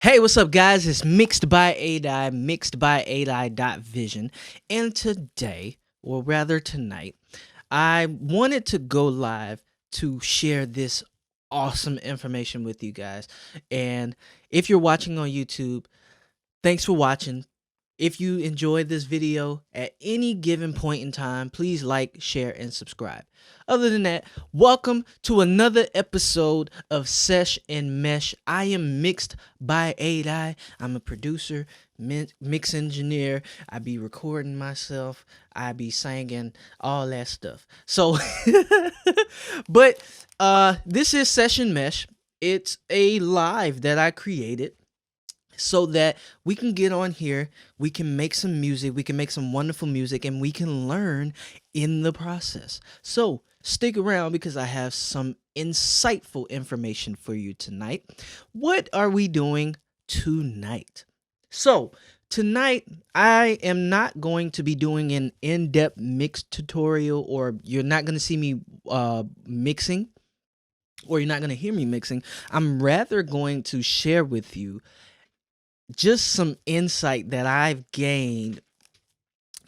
Hey, what's up, guys? It's Mixed by Adai, mixed by Vision. And today, or rather tonight, I wanted to go live to share this awesome information with you guys. And if you're watching on YouTube, thanks for watching. If you enjoyed this video at any given point in time, please like, share, and subscribe. Other than that, welcome to another episode of Sesh and Mesh. I am mixed by Adai. I'm a producer, mix engineer. I be recording myself. I be singing, all that stuff. So, but this is Session Mesh. It's a live that I created so that we can get on here, we can make some music, we can make some wonderful music, and we can learn in the process. So stick around because I have some insightful information for you tonight. What are we doing tonight? So tonight, I am not going to be doing an in-depth mix tutorial, or you're not going to see me mixing, or you're not going to hear me mixing. I'm rather going to share with you just some insight that I've gained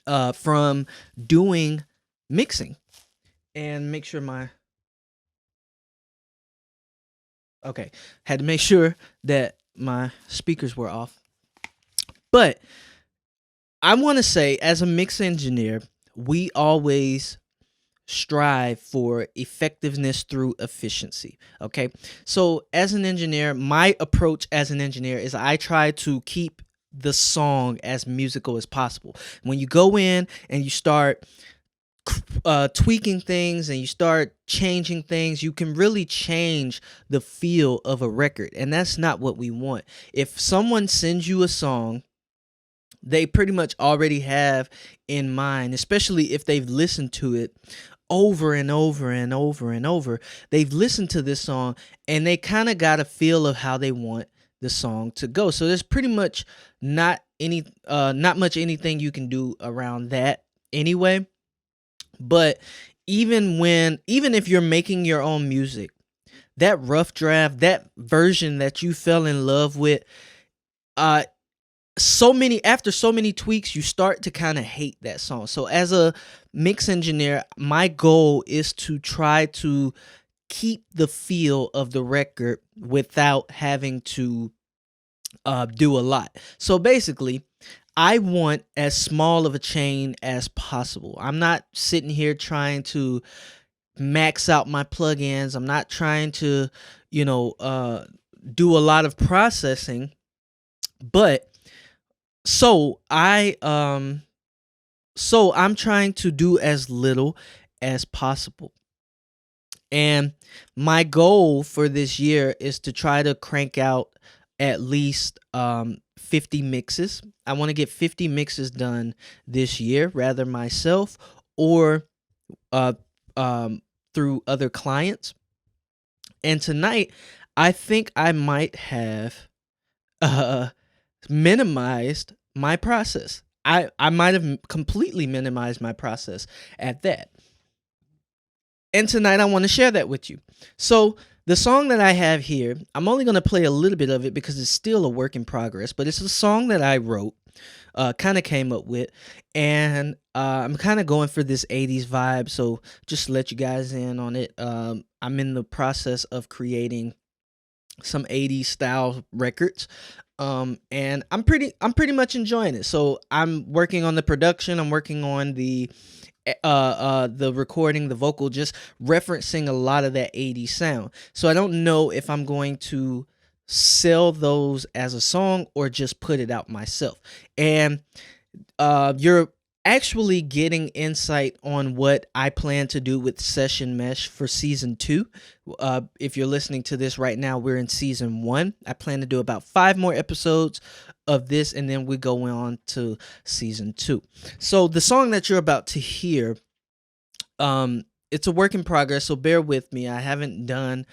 from doing mixing. And make sure had to make sure that my speakers were off. But I want to say, as a mix engineer, we always strive for effectiveness through efficiency. Okay. So as an engineer, my approach as an engineer is I try to keep the song as musical as possible. When you go in and you start tweaking things and you start changing things, you can really change the feel of a record. And that's not what we want. If someone sends you a song, they pretty much already have in mind, especially if they've listened to it over and over and over and over. They've listened to this song and they kind of got a feel of how they want the song to go. So there's pretty much not much anything you can do around that anyway. But even if you're making your own music, that rough draft, that version that you fell in love with, after so many tweaks, you start to kind of hate that song. So as a mix engineer, my goal is to try to keep the feel of the record without having to do a lot. So basically, I want as small of a chain as possible. I'm not sitting here trying to max out my plugins. I'm not trying to, do a lot of processing, but I'm trying to do as little as possible. And my goal for this year is to try to crank out at least 50 mixes. I want to get 50 mixes done this year, rather myself or through other clients. And tonight, I think I might have minimized my process. I might have completely minimized my process at that. And tonight I want to share that with you. So the song that I have here, I'm only going to play a little bit of it because it's still a work in progress, but it's a song that I wrote, kind of came up with, and I'm kind of going for this 80s vibe. So just to let you guys in on it, I'm in the process of creating some 80s style records, and I'm pretty much enjoying it. So I'm working on the production, I'm working on the recording, the vocal, just referencing a lot of that 80s sound. So I don't know if I'm going to sell those as a song or just put it out myself. And you're actually getting insight on what I plan to do with Session Mesh for season 2. If you're listening to this right now, we're in season 1. I plan to do about 5 more episodes of this, and then we go on to season 2. So the song that you're about to hear, it's a work in progress, so bear with me. I haven't done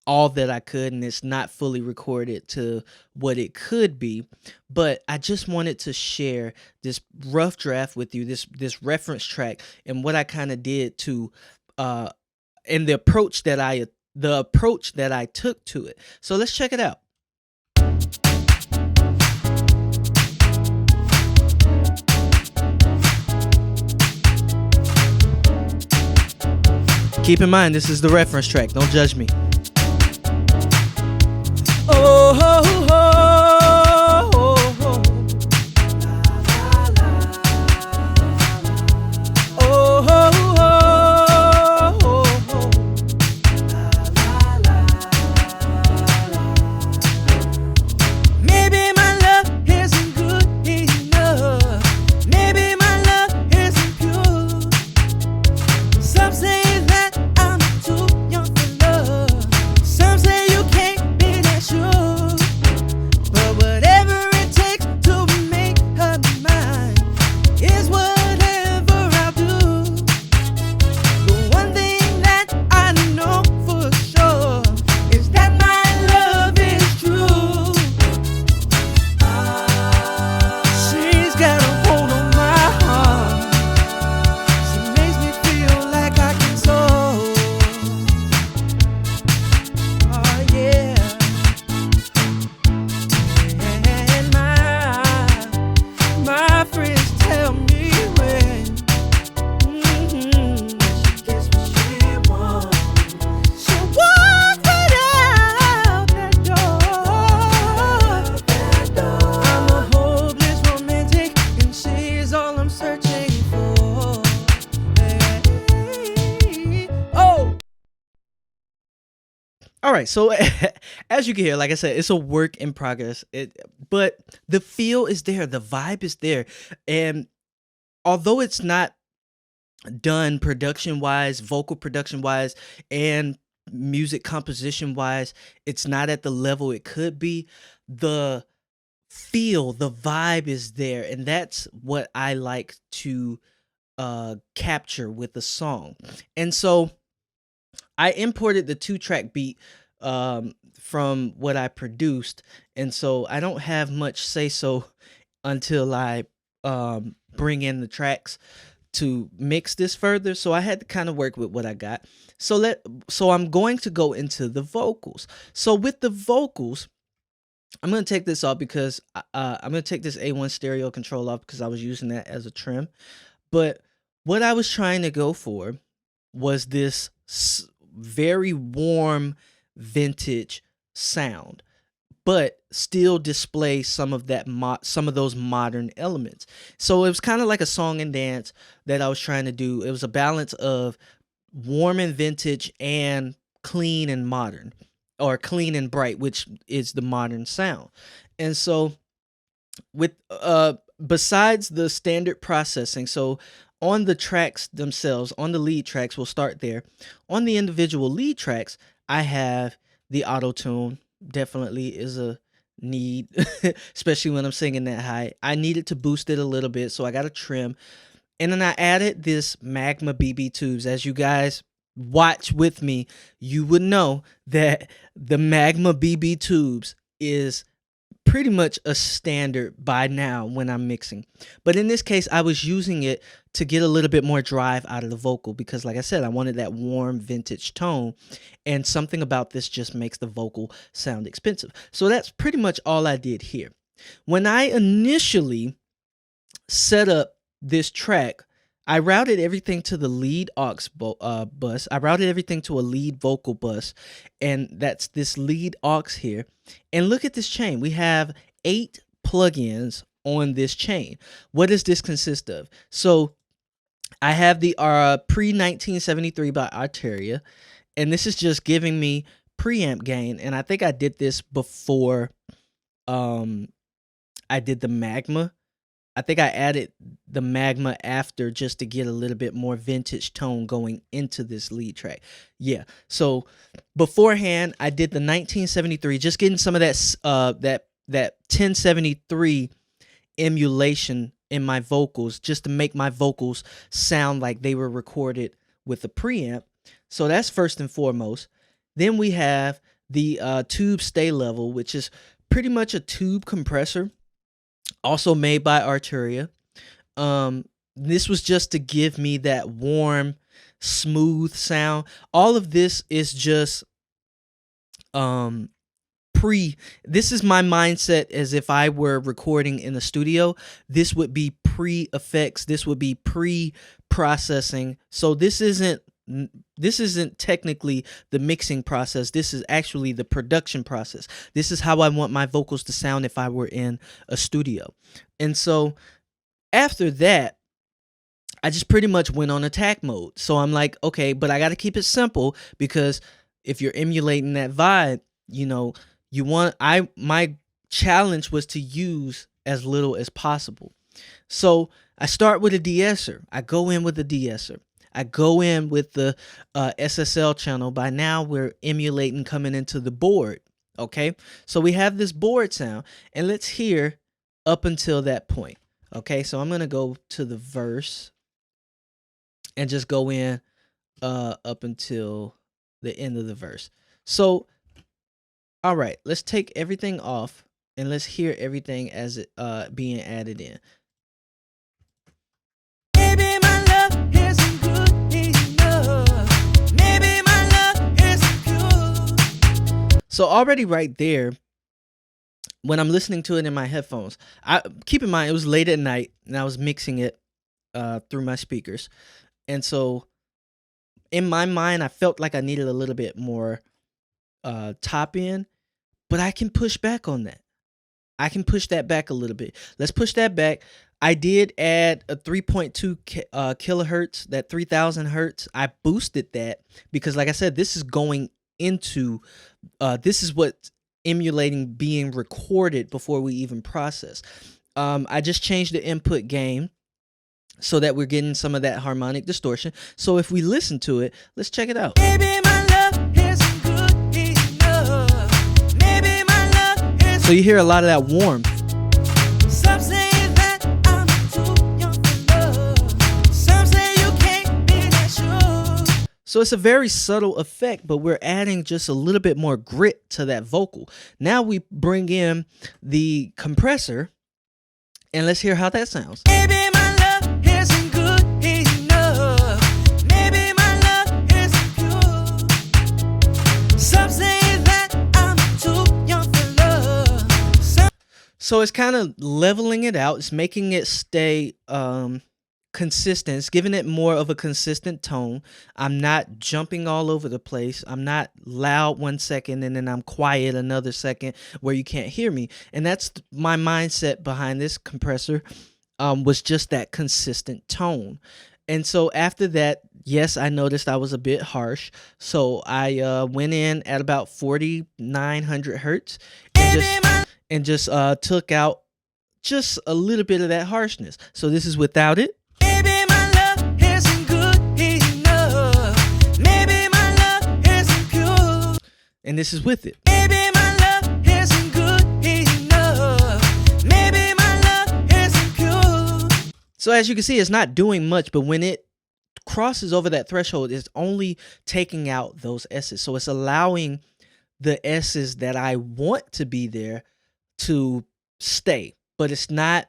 all that I could, and it's not fully recorded to what it could be, but I just wanted to share this rough draft with you, this reference track, and what I kind of did to and the approach that I took to it. So let's check it out. Keep in mind, this is the reference track. Don't judge me. Oh, oh, oh, oh, oh. Oh, oh, oh, oh, oh. Maybe my love isn't good enough. Maybe my love isn't pure. Some say that I'm too young for love. Some say you can't be that sure. But whatever it takes to make her mine is whatever I'll do. The one thing that I know for sure is that my love is true. She's got a hold on my heart. She makes me feel like I can soar. Oh yeah. And my friends tell me when she gets what she wants, she'll walk right out that door. I'm a hopeless romantic, and she's all I'm searching for. Hey. Oh, all right. So as you can hear, like I said, it's a work in progress. But the feel is there, the vibe is there, and although it's not done production wise, vocal production wise, and music composition wise, it's not at the level it could be. The feel, the vibe is there, and that's what I like to capture with a song. And so I imported the 2-track beat from what I produced, and so I don't have much say so until I bring in the tracks to mix this further. So I had to kind of work with what I got. So I'm going to go into the vocals. So with the vocals, I'm going to take this off because I'm going to take this A1 stereo control off because I was using that as a trim. But what I was trying to go for was this very warm vintage sound, but still display some of that some of those modern elements. So it was kind of like a song and dance that I was trying to do. It was a balance of warm and vintage and clean and modern, or clean and bright, which is the modern sound. And so with besides the standard processing, so on the tracks themselves, on the lead tracks, we'll start there. On the individual lead tracks, I have the auto tune. Definitely is a need, especially when I'm singing that high. I needed to boost it a little bit, so I got a trim. And then I added this Magma BB tubes. As you guys watch with me, you would know that the Magma BB tubes is pretty much a standard by now when I'm mixing. But in this case, I was using it to get a little bit more drive out of the vocal because, like I said, I wanted that warm vintage tone, and something about this just makes the vocal sound expensive. So that's pretty much all I did here. When I initially set up this track, I routed everything to the lead aux bus. I routed everything to a lead vocal bus, and that's this lead aux here. And look at this chain. We have 8 plugins on this chain. What does this consist of? So I have the pre-1973 by Arteria, and this is just giving me preamp gain. And I think I did this before I did the Magma. I think I added the Magma after just to get a little bit more vintage tone going into this lead track. Yeah. So beforehand, I did the 1973, just getting some of that 1073 emulation in my vocals, just to make my vocals sound like they were recorded with a preamp. So that's first and foremost. Then we have the tube stay level, which is pretty much a tube compressor, also made by Arteria. This was just to give me that warm, smooth sound. All of this is just this is my mindset as if I were recording in the studio. This would be pre-effects. This would be pre-processing. So this isn't this isn't technically the mixing process. This is actually the production process. This is how I want my vocals to sound if I were in a studio. And so after that, I just pretty much went on attack mode. So I'm like, okay, but I got to keep it simple, because if you're emulating that vibe, my challenge was to use as little as possible. So I start with a de-esser. I go in with a de-esser. I go in with the SSL channel. By now we're emulating coming into the board. Okay, so we have this board sound, and let's hear up until that point. Okay, so I'm gonna go to the verse and just go in up until the end of the verse. So, all right, let's take everything off and let's hear everything as it being added in. Maybe my love isn't good enough. Maybe my love isn't pure. So already right there, when I'm listening to it in my headphones, I keep in mind it was late at night and I was mixing it through my speakers. And so in my mind, I felt like I needed a little bit more top end, but I can push back on that. I can push that back a little bit. Let's push that back. I did add a 3.2 kilohertz, that 3000 hertz. I boosted that because, like I said, this is going into, this is what emulating being recorded before we even process. I just changed the input gain so that we're getting some of that harmonic distortion. So if we listen to it, let's check it out. Maybe my love isn't good enough. Maybe my love isn't. So you hear a lot of that warmth. Some say that I'm too young for love. Some say you can't be that sure. So it's a very subtle effect, but we're adding just a little bit more grit to that vocal. Now we bring in the compressor, and let's hear how that sounds. Maybe my love isn't good enough. Maybe my love isn't pure. Some say that I'm too young for love. So it's kind of leveling it out. It's making it stay consistent. It's giving it more of a consistent tone. I'm not jumping all over the place. I'm not loud 1 second and then I'm quiet another second where you can't hear me. And that's my mindset behind this compressor, was just that consistent tone. And so after that, yes, I noticed I was a bit harsh. So I went in at about 4900 hertz and just took out just a little bit of that harshness. So this is without it. Maybe my love isn't good enough. Maybe my love isn't pure. And this is with it. Maybe my love isn't good enough. Maybe my love isn't pure. So as you can see, it's not doing much, but when it crosses over that threshold, it's only taking out those S's. So it's allowing the S's that I want to be there to stay, but it's not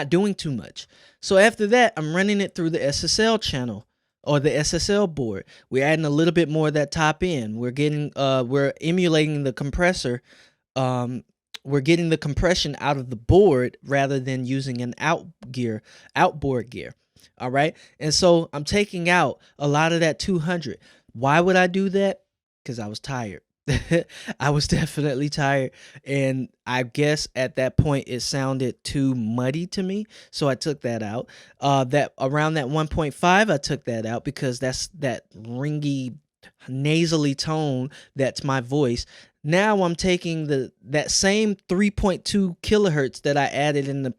doing too much. So after that, I'm running it through the SSL channel or the SSL board. We're adding a little bit more of that top end. We're emulating the compressor. We're getting the compression out of the board rather than using an outboard gear. All right. And so I'm taking out a lot of that 200. Why would I do that? Because I was tired. I was definitely tired, and I guess at that point it sounded too muddy to me, so I took that out. That around that 1.5, I took that out because that's that ringy, nasally tone that's my voice. Now I'm taking that same 3.2 kilohertz that I added in the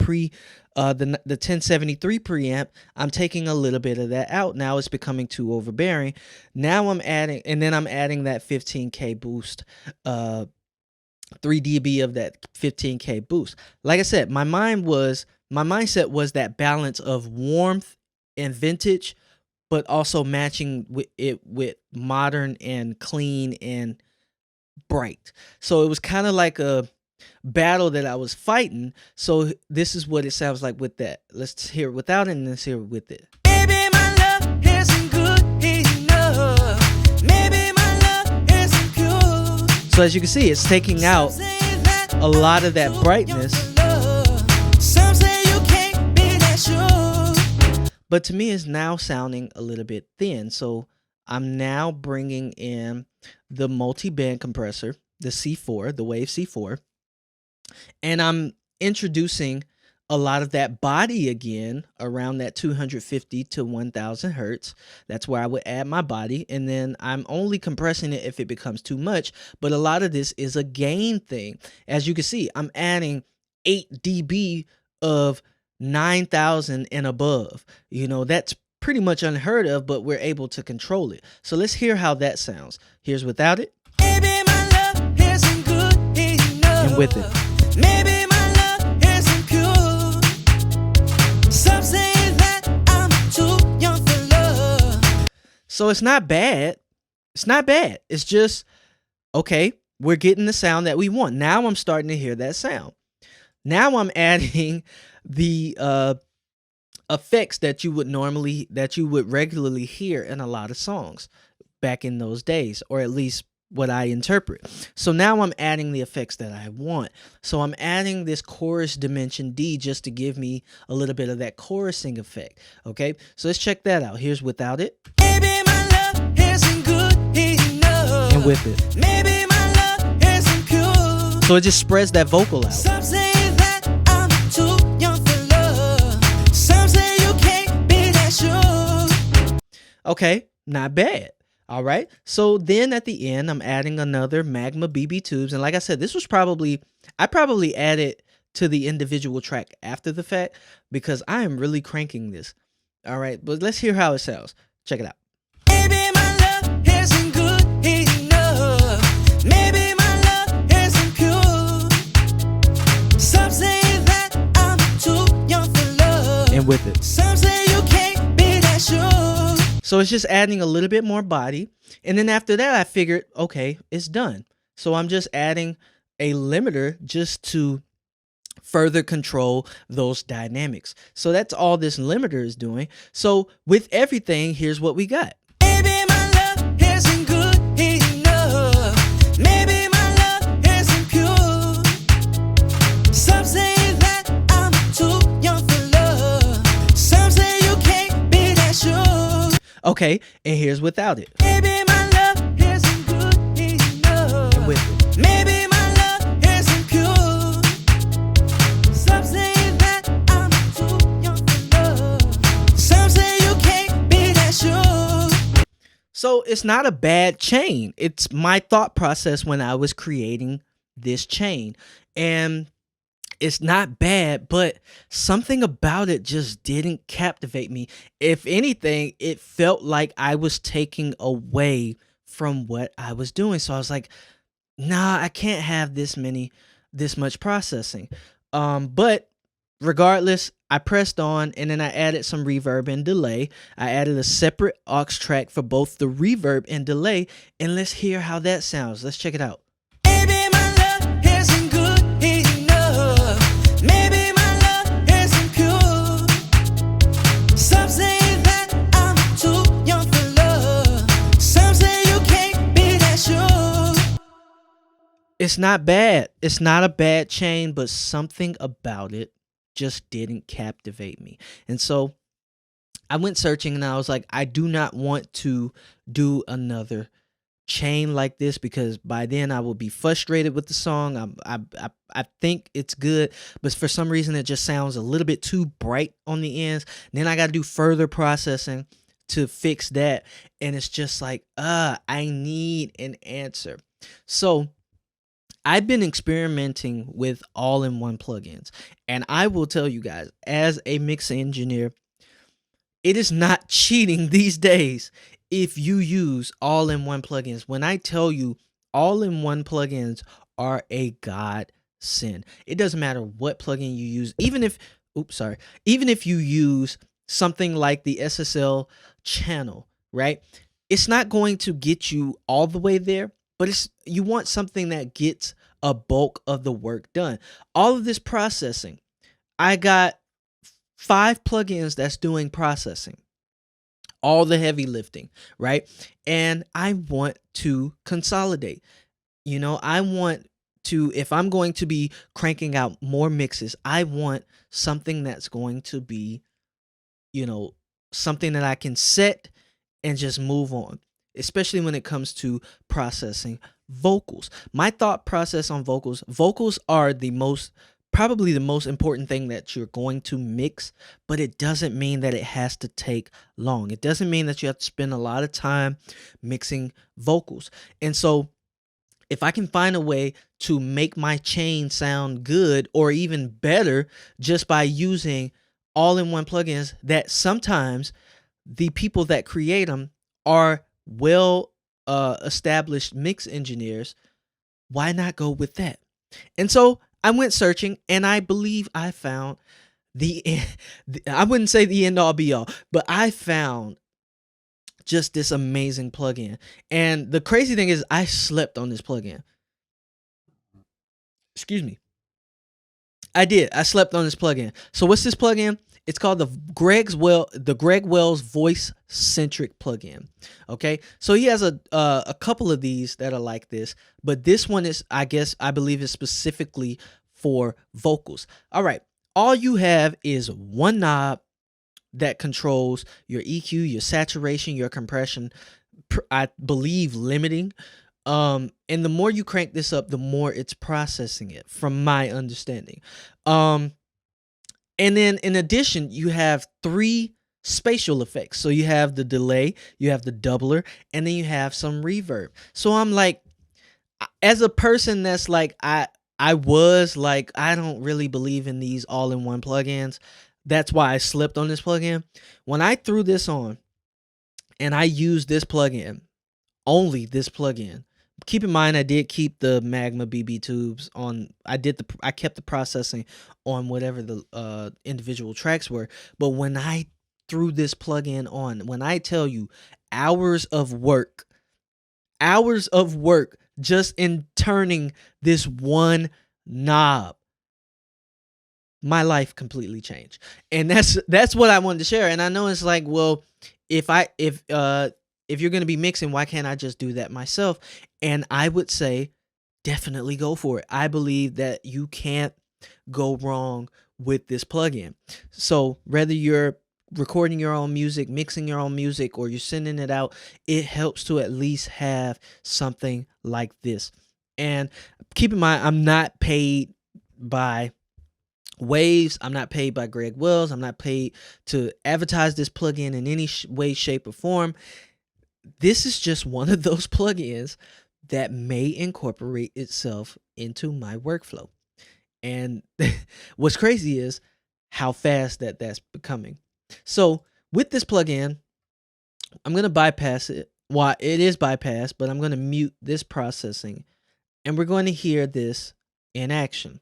the 1073 preamp. I'm taking a little bit of that out. Now it's becoming too overbearing. Now I'm adding, and then I'm adding that 15K boost, 3 dB of that 15K boost. Like I said, my mindset was that balance of warmth and vintage, but also matching it with modern and clean and bright. So it was kind of like a battle that I was fighting. So this is what it sounds like with that. Let's hear it without it and let's hear it with it. Maybe my love isn't good enough. Maybe my love isn't pure. So as you can see, it's taking out a lot of that brightness. Some say you can't be that sure. but to me it's now sounding a little bit thin. So I'm now bringing in the multi-band compressor, the C4, the Wave C4, and I'm introducing a lot of that body again around that 250 to 1000 hertz. That's where I would add my body, and then I'm only compressing it if it becomes too much. But a lot of this is a gain thing. As you can see, I'm adding 8 dB of 9000 and above. That's pretty much unheard of, but we're able to control it. So let's hear how that sounds. Here's without it. Maybe my love isn't good enough. And with it. Maybe my love isn't pure. Some say that I'm too young for love. So it's not bad. It's not bad. It's just, okay, we're getting the sound that we want. Now I'm starting to hear that sound. Now I'm adding the effects that you would regularly hear in a lot of songs back in those days, or at least what I interpret. So now I'm adding the effects that I want. So I'm adding this chorus dimension D just to give me a little bit of that chorusing effect. Okay, so let's check that out. Here's without it. Maybe my love isn't good enough. And with it. Maybe my love isn't pure. So it just spreads that vocal out. Some say that I'm too young for love. Some say you can't be that sure. Okay, not bad. All right. So then at the end, I'm adding another Magma BB tubes. And like I said, I probably added to the individual track after the fact because I am really cranking this. All right. But let's hear how it sounds. Check it out. Maybe my love isn't good enough. Maybe my love isn't pure. Some say that I'm too young for love. And with it. Some say you can't be that sure. So it's just adding a little bit more body. And then after that, I figured, okay, it's done. So I'm just adding a limiter just to further control those dynamics. So that's all this limiter is doing. So with everything, here's what we got. Maybe my love isn't good enough. Maybe my love isn't pure. Some say that I'm too young for love. Some say you can't be that sure. Okay, and here's without it. Maybe my love isn't good enough. And with it. Maybe my love isn't pure. Some say that I'm too young for love. Some say you can't be that sure. So it's not a bad chain. It's my thought process when I was creating this chain. And it's not bad, but something about it just didn't captivate me. If anything, it felt like I was taking away from what I was doing. So I was like, nah, I can't have this much processing. But regardless, I pressed on and then I added some reverb and delay. I added a separate aux track for both the reverb and delay. And let's hear how that sounds. Let's check it out. Maybe my love isn't good enough. Maybe my love isn't pure. Some say that I'm too young for love. Some say you can't be that sure. It's not bad. It's not a bad chain, but something about it just didn't captivate me. And so I went searching and I was like, I do not want to do another chain like this because by then I will be frustrated with the song. I think it's good, but for some reason it just sounds a little bit too bright on the ends. And then I got to do further processing to fix that, and it's just like, I need an answer. So I've been experimenting with all-in-one plugins, and I will tell you guys, as a mix engineer, it is not cheating these days if you use all-in-one plugins. When I tell you all-in-one plugins are a godsend. It doesn't matter what plugin you use, even if you use something like the SSL channel, right? It's not going to get you all the way there, but you want something that gets a bulk of the work done. All of this processing, I got 5 plugins that's doing processing, all the heavy lifting, right? And I want to consolidate. I want to, if I'm going to be cranking out more mixes, I want something that's going to be, something that I can set and just move on, especially when it comes to processing vocals. My thought process on vocals are probably the most important thing that you're going to mix, but it doesn't mean that it has to take long. It doesn't mean that you have to spend a lot of time mixing vocals. And so if I can find a way to make my chain sound good or even better just by using all-in-one plugins that sometimes the people that create them are well established mix engineers, why not go with that? And so I went searching, and I believe I found I wouldn't say the end all be all, but I found just this amazing plugin. And the crazy thing is I slept on this plugin. Excuse me. I did. I slept on this plugin. So what's this plugin? It's called the Greg Wells voice centric plugin. Okay, so he has a couple of these that are like this, but this one is, I believe, is specifically for vocals. All right, all you have is one knob that controls your EQ, your saturation, your compression. I believe limiting. And the more you crank this up, the more it's processing it, from my understanding. And then in addition, you have 3 spatial effects. So you have the delay, you have the doubler, and then you have some reverb. So I'm like, as a person that's like, I was like, I don't really believe in these all-in-one plugins. That's why I slipped on this plugin. When I threw this on and I used this plugin, only this plugin. Keep in mind, I did keep the Magma BB tubes on. I kept the processing on whatever the individual tracks were. But when I threw this plugin on, when I tell you hours of work just in turning this one knob, my life completely changed. And that's what I wanted to share. And I know it's like, well, if you're going to be mixing, why can't I just do that myself? And I would say definitely go for it. I believe that you can't go wrong with this plugin. So whether you're recording your own music, mixing your own music, or you're sending it out, it helps to at least have something like this. And keep in mind, I'm not paid by Waves. I'm not paid by Greg Wells. I'm not paid to advertise this plugin in any way, shape, or form. This is just one of those plugins that may incorporate itself into my workflow. And what's crazy is how fast that's becoming. So with this plugin, I'm going to bypass it. Well, it is bypassed, but I'm going to mute this processing, and we're going to hear this in action.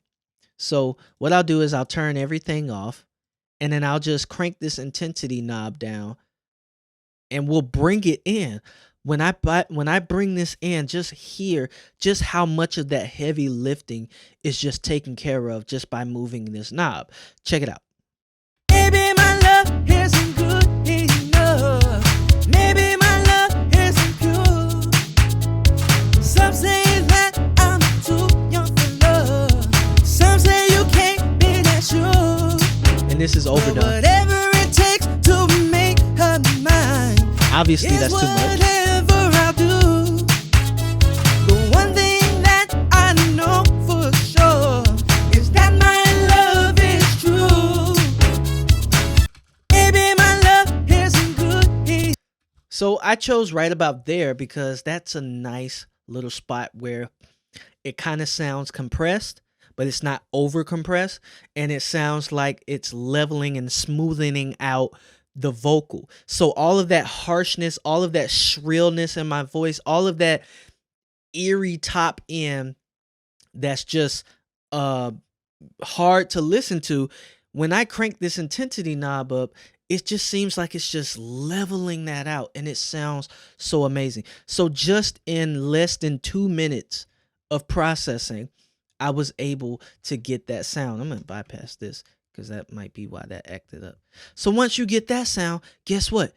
So what I'll do is I'll turn everything off, and then I'll just crank this intensity knob down, and we'll bring it in. When I bring this in, just hear just how much of that heavy lifting is just taken care of just by moving this knob. Check it out. Maybe my love isn't good enough. Maybe my love isn't pure. Some say that I'm too young for love. Some say you can't be that sure. And this is overdone. Whatever it takes to make her mine. Obviously, that's too much. I'll do. The one thing that I know for sure is that my love is true. Maybe my love isn't good. So I chose right about there because that's a nice little spot where it kind of sounds compressed, but it's not over compressed, and it sounds like it's leveling and smoothing out the vocal. So all of that harshness, all of that shrillness in my voice, all of that eerie top end that's just hard to listen to, when I crank this intensity knob up, it just seems like it's just leveling that out, and it sounds so amazing. So just in less than 2 minutes of processing, I was able to get that sound. I'm going to bypass this because that might be why that acted up. So once you get that sound, guess what?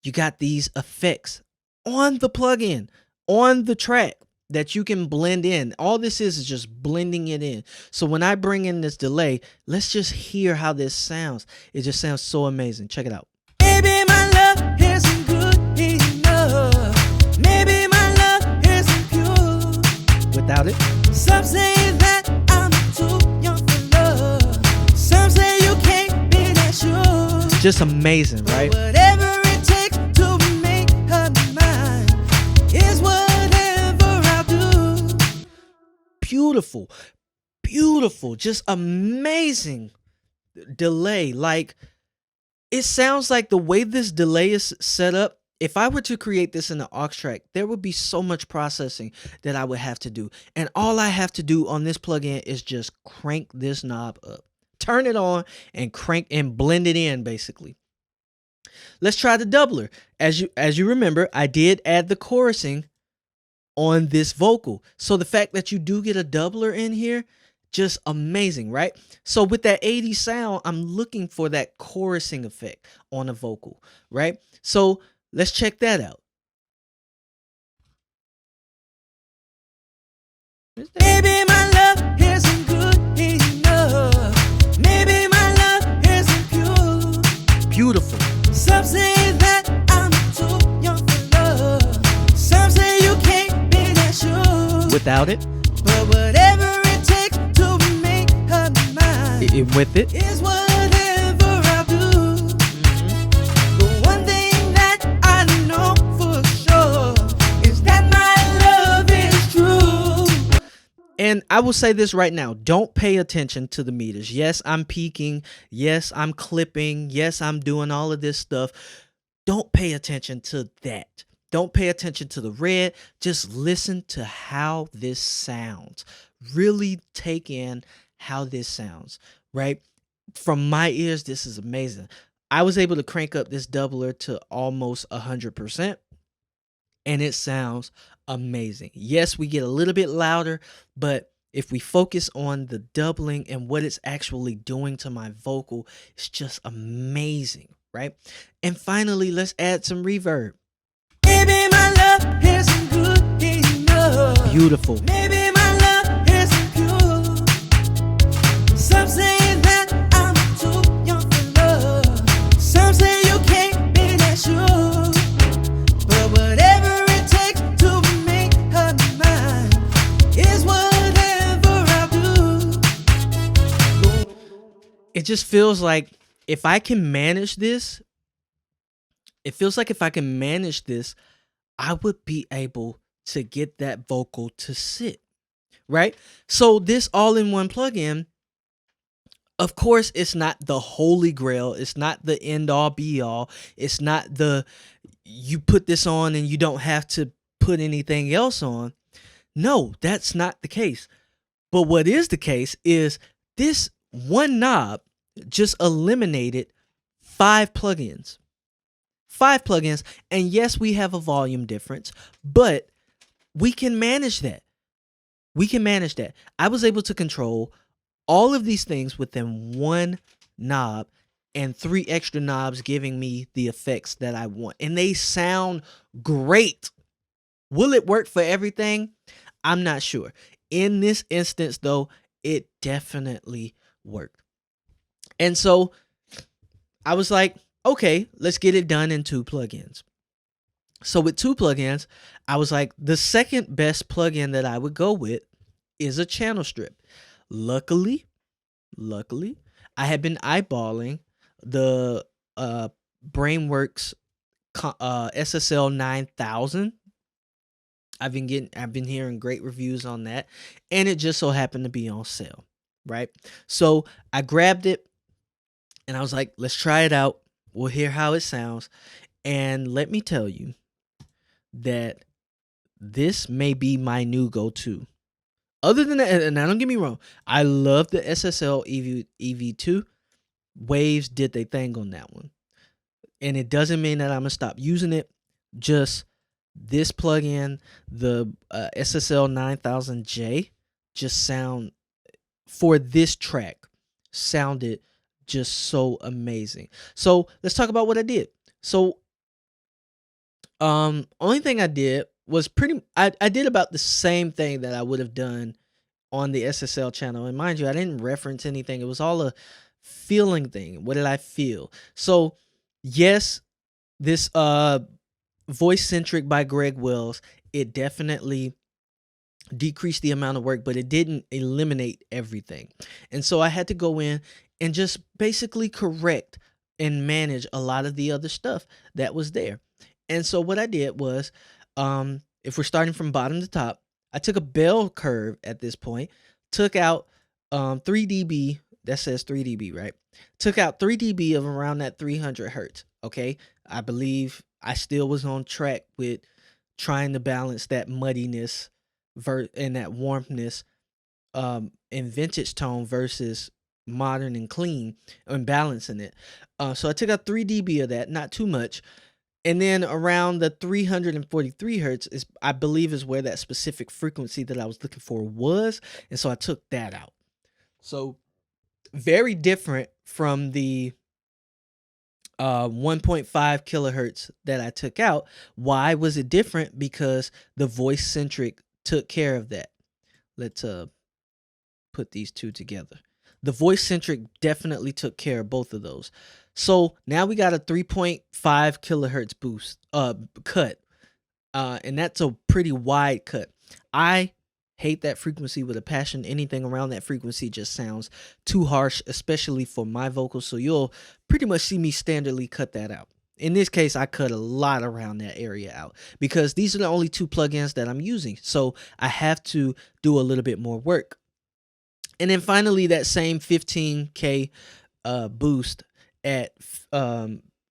You got these effects on the plugin, on the track that you can blend in. All this is just blending it in. So when I bring in this delay, let's just hear how this sounds. It just sounds so amazing. Check it out. Maybe my love isn't good enough. Maybe my love isn't pure. Without it. Some say that I'm too young for love. Some say you can't be that sure. Just amazing, right? Whatever it takes to make her mine is whatever I'll do. Beautiful, beautiful, just amazing delay. Like, it sounds like the way this delay is set up, if I were to create this in the aux track, there would be so much processing that I would have to do. And all I have to do on this plugin is just crank this knob up, turn it on, and crank and blend it in, basically. Let's try the doubler. As you remember, I did add the chorusing on this vocal. So the fact that you do get a doubler in here, just amazing, right? So with that 80s sound, I'm looking for that chorusing effect on a vocal, right? So let's check that out. Maybe my love isn't good enough. Maybe my love isn't pure. Beautiful. Some say that I'm too young for love. Some say you can't be that sure. Without it. But whatever it takes to make her mine. With it. Is whatever I'll do. The one thing that I know for sure is that my love is true. And I will say this right now, don't pay attention to the meters. Yes, I'm peaking. Yes, I'm clipping. Yes, I'm doing all of this stuff. Don't pay attention to that. Don't pay attention to the red. Just listen to how this sounds. Really take in how this sounds, right? From my ears, this is amazing. I was able to crank up this doubler to almost 100%. And it sounds amazing. Yes, we get a little bit louder, but if we focus on the doubling and what it's actually doing to my vocal, it's just amazing, right? And finally, let's add some reverb. Maybe my love isn't good enough. Beautiful. Maybe my love isn't pure. Some say that I'm too young for love. Some say you can't be that sure. But whatever it takes to make her mine is whatever I'll do. It just feels like if I can manage this, I would be able to get that vocal to sit, right? So this all-in-one plugin, of course, it's not the holy grail. It's not the end-all be-all. It's not the you put this on and you don't have to put anything else on. No, that's not the case. But what is the case is this one knob just eliminated 5 plugins. 5 plugins, and yes, we have a volume difference, but we can manage that. I was able to control all of these things within one knob and 3 extra knobs giving me the effects that I want, and they sound great. Will it work for everything? I'm not sure. In this instance, though, it definitely worked. And so I was like, okay, let's get it done in 2 plugins. So with 2 plugins, I was like, the second best plugin that I would go with is a channel strip. Luckily, I had been eyeballing the Brainworks SSL 9000. I've been hearing great reviews on that, and it just so happened to be on sale, right? So I grabbed it, and I was like, let's try it out. We'll hear how it sounds. And let me tell you that this may be my new go-to. Other than that, and now don't get me wrong, I love the SSL EV2. Waves did their thing on that one. And it doesn't mean that I'm going to stop using it. Just this plugin, the SSL 9000J, just sound, for this track, sounded just so amazing. So let's talk about what I did. So only thing I did was I did about the same thing that I would have done on the SSL channel. And mind you, I didn't reference anything. It was all a feeling thing. What did I feel? So yes, This Voice Centric by Greg Wells, it definitely decreased the amount of work, but it didn't eliminate everything. And so I had to go in and just basically correct and manage a lot of the other stuff that was there. And so what I did was, if we're starting from bottom to top, I took a bell curve at this point, took out 3 dB, that says 3 dB, right? Took out 3 dB of around that 300 hertz. Okay. I believe I still was on track with trying to balance that muddiness and that warmthness in vintage tone versus modern and clean, and balancing it. So I took out 3 dB of that, not too much. And then around the 343 hertz is, I believe, is where that specific frequency that I was looking for was. And so I took that out. So very different from the 1.5 kilohertz that I took out. Why was it different? Because the voice centric took care of that. Let's put these two together. The voice centric definitely took care of both of those. So now we got a 3.5 kilohertz boost cut. And that's a pretty wide cut. I hate that frequency with a passion. Anything around that frequency just sounds too harsh, especially for my vocals. So you'll pretty much see me standardly cut that out. In this case, I cut a lot around that area out because these are the only two plugins that I'm using. So I have to do a little bit more work. And then finally, that same 15K boost at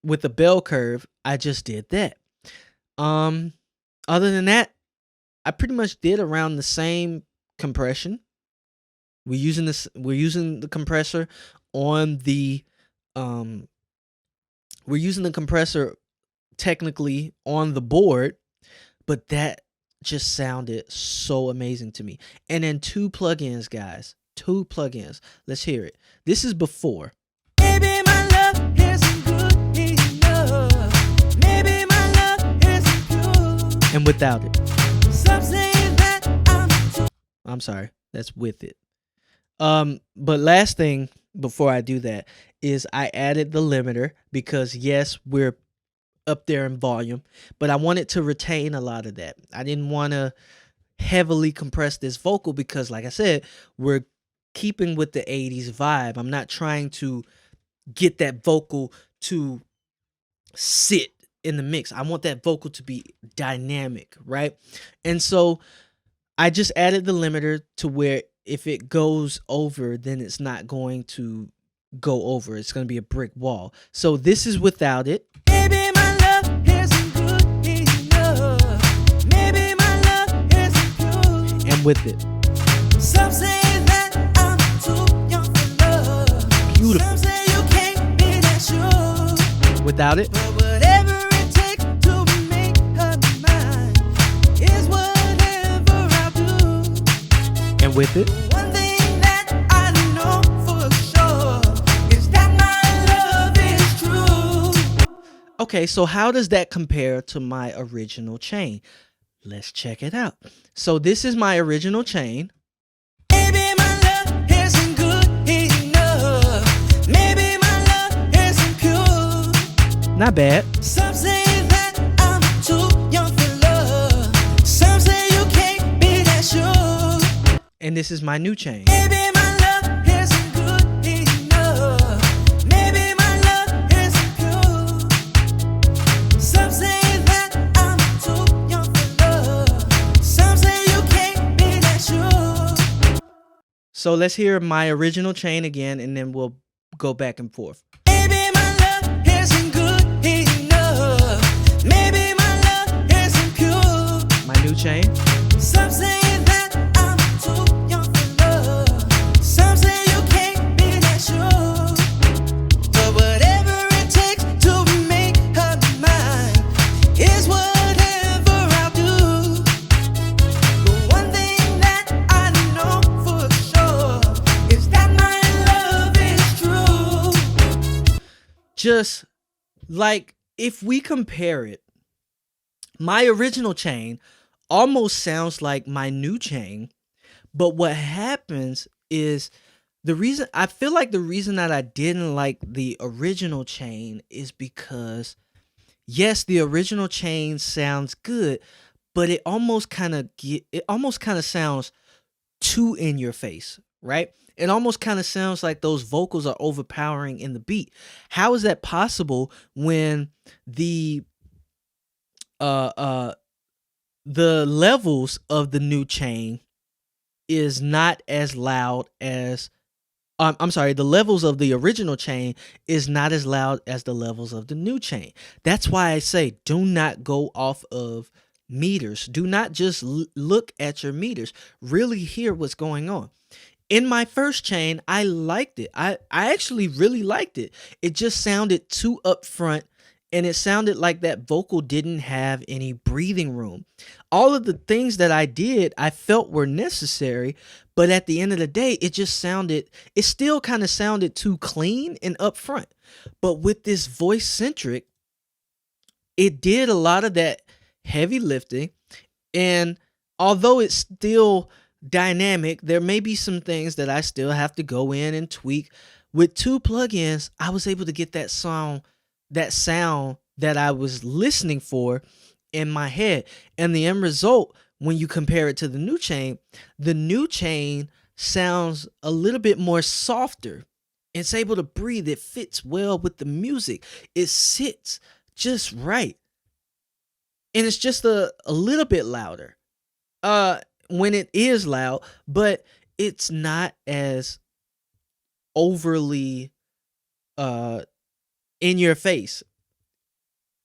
with the bell curve, I just did that. Other than that, I pretty much did around the same compression. We're using the compressor on the we're using the compressor technically on the board, but that just sounded so amazing to me. And then 2 plugins, guys. 2 plugins. Let's hear it. This is before. Maybe my love isn't good enough. Maybe my love isn't good. And without it. Some say that I'm sorry. That's with it. But last thing before I do that is I added the limiter because yes, we're up there in volume, but I wanted to retain a lot of that. I didn't want to heavily compress this vocal because, like I said, we're keeping with the 80s vibe. I'm not trying to get that vocal to sit in the mix. I want that vocal to be dynamic, right? And so I just added the limiter to where if it goes over, then it's not going to go over. It's going to be a brick wall. So this is without it. Maybe my love isn't good enough. Maybe my love isn't good. And with it. Some say that I'm too young for love. Beautiful. Some say you can't be that sure. Without it. But whatever it takes to make her mine is whatever I'll do. And with it. One thing that I know for sure is that my love is true. Okay, so how does that compare to my original chain? Let's check it out. So this is my original chain. Maybe my love isn't good enough.Maybe my love isn't pure. Not bad. Some say that I'm too young for love. Some say you can't be that sure. And this is my new chain. Maybe my love isn't good enough. Maybe my love isn't pure. Some say that I'm too young for love. Some say you can't be that sure. So let's hear my original chain again, and then we'll go back and forth. Maybe my love isn't good enough. Maybe my love isn't pure. My new chain. Some say that I'm too young for love. Some say you can't be that sure. But whatever it takes to make her mine is whatever I'll do. The one thing that I know for sure is that my love is true. Just like if we compare it, my original chain almost sounds like my new chain, but what happens is I feel like the reason that I didn't like the original chain is because yes, the original chain sounds good, but it almost kind of sounds too in your face, right? It almost kind of sounds like those vocals are overpowering in the beat. How is that possible when the uh uh the levels of the new chain is not as loud as I'm sorry, the levels of the original chain is not as loud as the levels of the new chain. That's why I say do not go off of meters. Do not just look at your meters. Really hear what's going on. In my first chain, I liked it. I actually really liked it. It just sounded too upfront, and it sounded like that vocal didn't have any breathing room. All of the things that I did, I felt were necessary, but at the end of the day, it still kind of sounded too clean and upfront. But with this voice centric, it did a lot of that heavy lifting, and although it's still dynamic, there may be some things that I still have to go in and tweak. With two plugins, I was able to get that sound that I was listening for in my head. And the end result, when you compare it to the new chain sounds a little bit more softer. It's able to breathe. It fits well with the music. It sits just right. And it's just a little bit louder uh when it is loud, but it's not as overly uh in your face.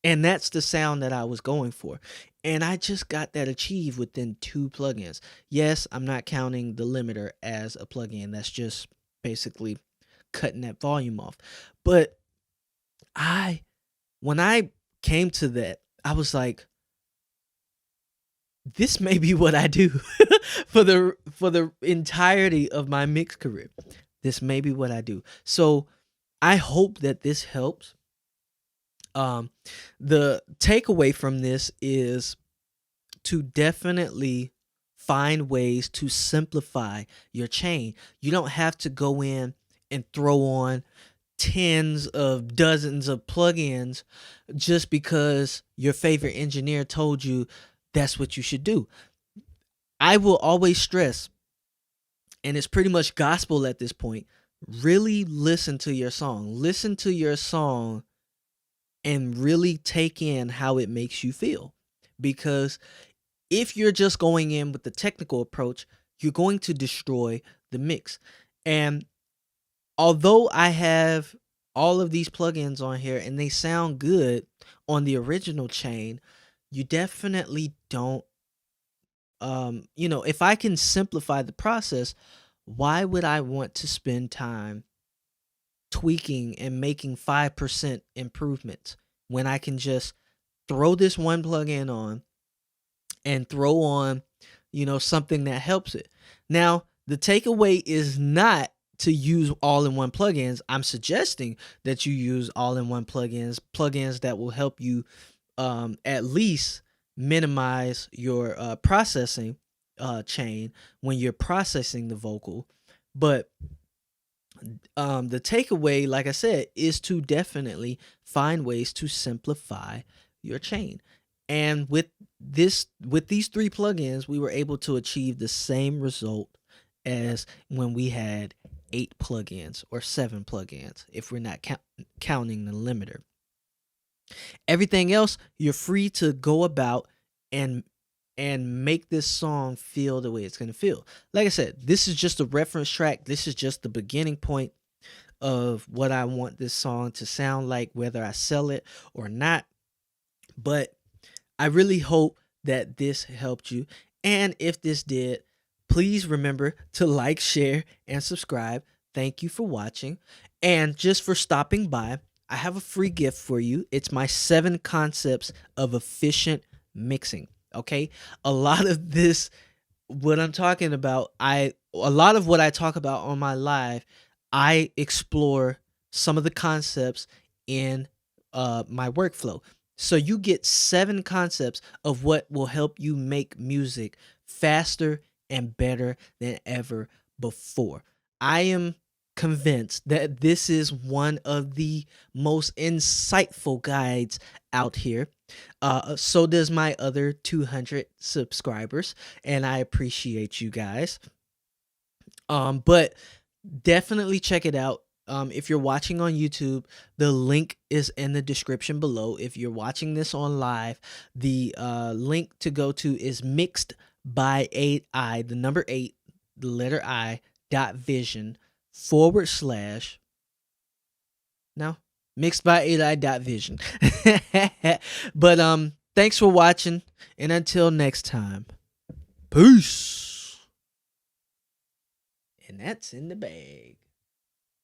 And that's the sound that I was going for. And I just got that achieved within two plugins. Yes, I'm not counting the limiter as a plugin. That's just basically cutting that volume off. But I when I came to that, I was like, this may be what I do for the entirety of my mix career. This may be what I do. So I hope that this helps. Um, the takeaway from this is to definitely find ways to simplify your chain. You don't have to go in and throw on tens of dozens of plugins just because your favorite engineer told you that's what you should do. I will always stress, and it's pretty much gospel at this point, really listen to your song. Listen to your song and really take in how it makes you feel. Because if you're just going in with the technical approach, you're going to destroy the mix. And although I have all of these plugins on here and they sound good on the original chain, you definitely don't if I can simplify the process, why would I want to spend time tweaking and making 5% improvements when I can just throw this one plugin on and throw on, something that helps it. Now, the takeaway is not to use all-in-one plugins. I'm suggesting that you use all-in-one plugins that will help you at least minimize your processing chain when you're processing the vocal. But the takeaway, like I said, is to definitely find ways to simplify your chain. And with these three plugins, we were able to achieve the same result as when we had 8 plugins or 7 plugins, if we're not counting the limiter. Everything else, you're free to go about and make this song feel the way it's going to feel. Like I said, this is just a reference track. This is just the beginning point of what I want this song to sound like, whether I sell it or not. But I really hope that this helped you. And if this did, please remember to like, share, and subscribe. Thank you for watching. And just for stopping by, I have a free gift for you. It's my 7 concepts of efficient mixing. Okay? A lot of this, what I'm talking about, a lot of what I talk about on my live, I explore some of the concepts in my workflow. So you get 7 concepts of what will help you make music faster and better than ever before. I am convinced that this is one of the most insightful guides out here. So does my other 200 subscribers, and I appreciate you guys. But definitely check it out. If you're watching on YouTube, the link is in the description below. If you're watching this on live, the link to go to is mixed by 8i, the number 8, the letter I, dot vision / no, mixed by 8i dot vision. But thanks for watching, and until next time, peace. And that's in the bag.